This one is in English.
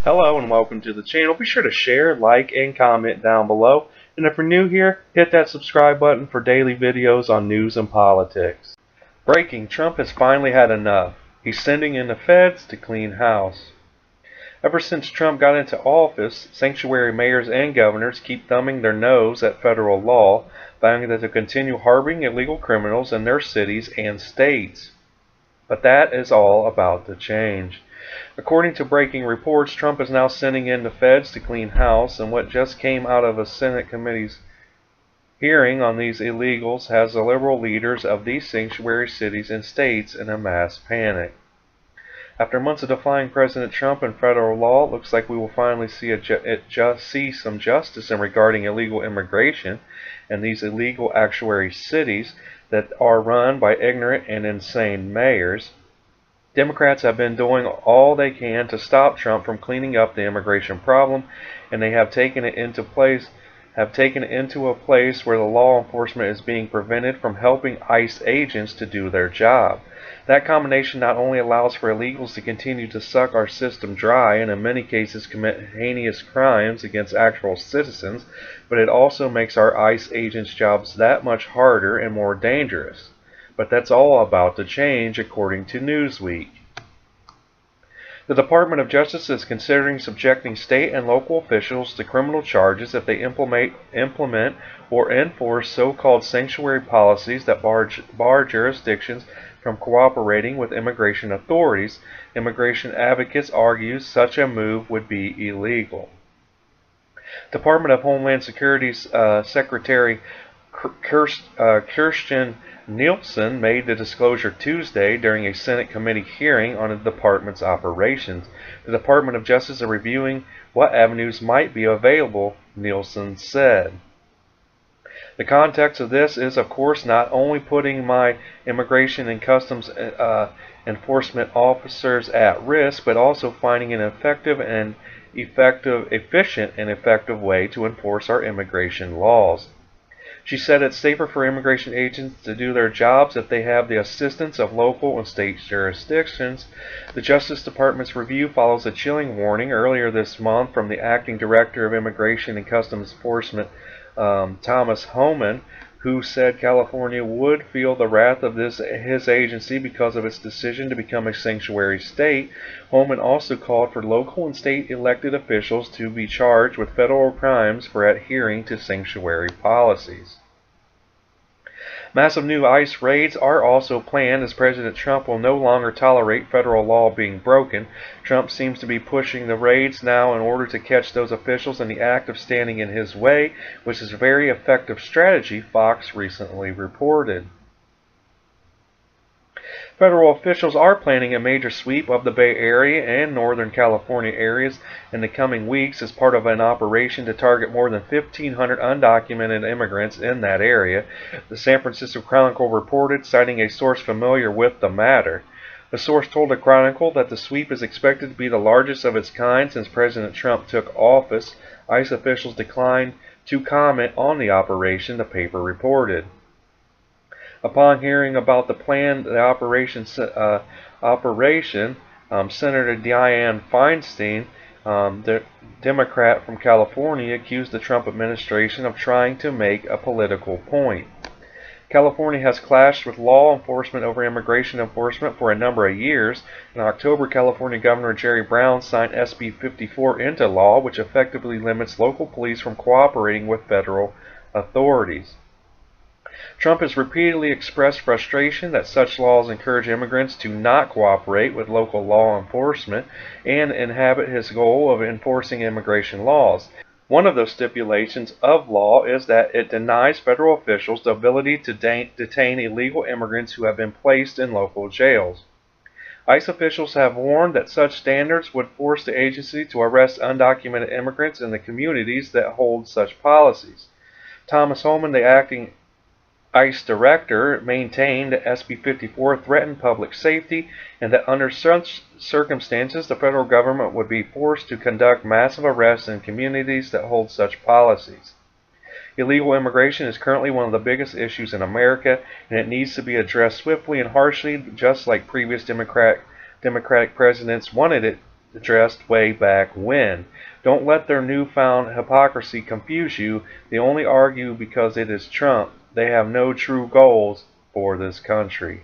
Hello and welcome to the channel. Be sure to share, like, and comment down below. And if you're new here, hit that subscribe button for daily videos on news and politics. Breaking: Trump has finally had enough. He's sending in the feds to clean house. Ever since Trump got into office, sanctuary mayors and governors keep thumbing their nose at federal law, vowing that they'll continue harboring illegal criminals in their cities and states. But that is all about to change. According to breaking reports, Trump is now sending in the feds to clean house, and what just came out of a Senate committee's hearing on these illegals has the liberal leaders of these sanctuary cities and states in a mass panic. After months of defying President Trump and federal law, it looks like we will finally see some justice in regarding illegal immigration and these illegal sanctuary cities that are run by ignorant and insane mayors. Democrats have been doing all they can to stop Trump from cleaning up the immigration problem, and they have taken it into a place where the law enforcement is being prevented from helping ICE agents to do their job. That combination not only allows for illegals to continue to suck our system dry and in many cases commit heinous crimes against actual citizens, but it also makes our ICE agents' jobs that much harder and more dangerous. But that's all about to change, according to Newsweek. The Department of Justice is considering subjecting state and local officials to criminal charges if they implement or enforce so-called sanctuary policies that bar jurisdictions from cooperating with immigration authorities. Immigration advocates argue such a move would be illegal. Department of Homeland Security's Secretary Kirstjen Nielsen made the disclosure Tuesday during a Senate committee hearing on the department's operations. The Department of Justice is reviewing what avenues might be available, Nielsen said. The context of this is, of course, not only putting my immigration and customs enforcement officers at risk, but also finding an efficient and effective way to enforce our immigration laws. She said it's safer for immigration agents to do their jobs if they have the assistance of local and state jurisdictions. The Justice Department's review follows a chilling warning earlier this month from the Acting Director of Immigration and Customs Enforcement, Thomas Homan, who said California would feel the wrath of his agency because of its decision to become a sanctuary state. Homan also called for local and state elected officials to be charged with federal crimes for adhering to sanctuary policies. Massive new ICE raids are also planned as President Trump will no longer tolerate federal law being broken. Trump seems to be pushing the raids now in order to catch those officials in the act of standing in his way, which is a very effective strategy, Fox recently reported. Federal officials are planning a major sweep of the Bay Area and Northern California areas in the coming weeks as part of an operation to target more than 1,500 undocumented immigrants in that area, the San Francisco Chronicle reported, citing a source familiar with the matter. The source told the Chronicle that the sweep is expected to be the largest of its kind since President Trump took office. ICE officials declined to comment on the operation, the paper reported. Upon hearing about the plan, Senator Dianne Feinstein, the Democrat from California, accused the Trump administration of trying to make a political point. California has clashed with law enforcement over immigration enforcement for a number of years. In October, California Governor Jerry Brown signed SB 54 into law, which effectively limits local police from cooperating with federal authorities. Trump has repeatedly expressed frustration that such laws encourage immigrants to not cooperate with local law enforcement and inhibit his goal of enforcing immigration laws. One of those stipulations of law is that it denies federal officials the ability to detain illegal immigrants who have been placed in local jails. ICE officials have warned that such standards would force the agency to arrest undocumented immigrants in the communities that hold such policies. Thomas Homan, the acting ICE director, maintained that SB 54 threatened public safety and that under such circumstances the federal government would be forced to conduct massive arrests in communities that hold such policies. Illegal immigration is currently one of the biggest issues in America, and it needs to be addressed swiftly and harshly, just like previous Democratic presidents wanted it addressed way back when. Don't let their newfound hypocrisy confuse you. They only argue because it is Trump. They have no true goals for this country.